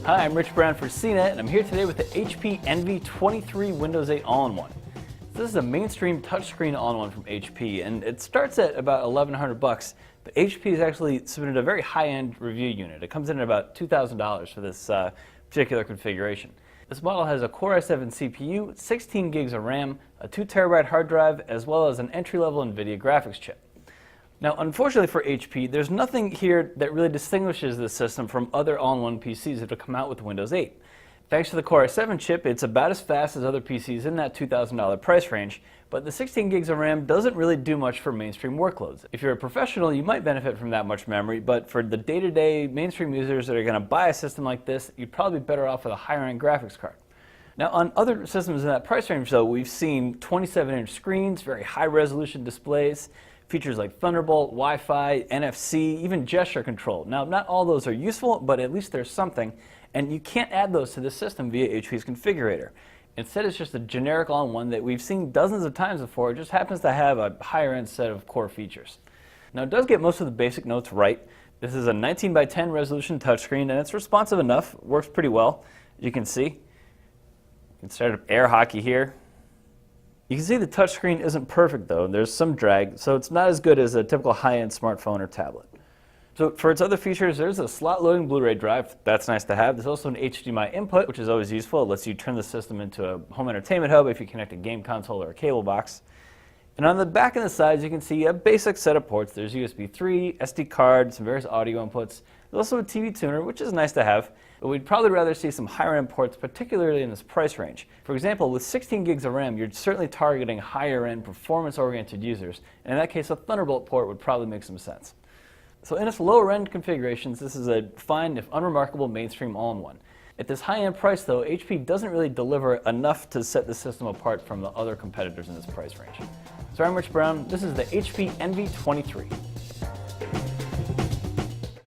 Hi, I'm Rich Brown for cnet, and I'm here today with the HP Envy 23 Windows 8 All-in-One. This is a mainstream touchscreen all-in-one from HP, and it starts at about $1,100, but HP has actually submitted a very high-end review unit. It comes in at about $2,000 for this particular configuration. This model has a Core i7 CPU, 16 gigs of RAM, a 2TB hard drive, as well as an entry-level NVIDIA graphics chip. Now, unfortunately for HP, there's nothing here that really distinguishes this system from other all-in-one PCs that have come out with Windows 8. Thanks to the Core i7 chip, it's about as fast as other PCs in that $2,000 price range, but the 16 gigs of RAM doesn't really do much for mainstream workloads. If you're a professional, you might benefit from that much memory, but for the day-to-day mainstream users that are going to buy a system like this, you'd probably be better off with a higher-end graphics card. Now, on other systems in that price range, though, we've seen 27-inch screens, very high-resolution displays, features like Thunderbolt, Wi-Fi, NFC, even gesture control. Now, not all those are useful, but at least there's something, and you can't add those to the system via HP's configurator. Instead, it's just a generic all-in-one that we've seen dozens of times before. It just happens to have a higher-end set of core features. Now, it does get most of the basic notes right. This is a 19:10 resolution touchscreen, and it's responsive enough. It works pretty well, as you can see. You can start up air hockey here. You can see the touchscreen isn't perfect though. There's some drag, so it's not as good as a typical high-end smartphone or tablet. So for its other features, there's a slot-loading Blu-ray drive. That's nice to have. There's also an HDMI input, which is always useful. It lets you turn the system into a home entertainment hub if you connect a game console or a cable box. And on the back and the sides, you can see a basic set of ports. There's USB 3, SD card, some various audio inputs. There's also a TV tuner, which is nice to have, but we'd probably rather see some higher-end ports, particularly in this price range. For example, with 16 gigs of RAM, you're certainly targeting higher-end, performance-oriented users, and in that case, a Thunderbolt port would probably make some sense. So in its lower-end configurations, this is a fine, if unremarkable, mainstream all-in-one. At this high-end price, though, HP doesn't really deliver enough to set the system apart from the other competitors in this price range. So I'm Rich Brown. This is the HP Envy 23.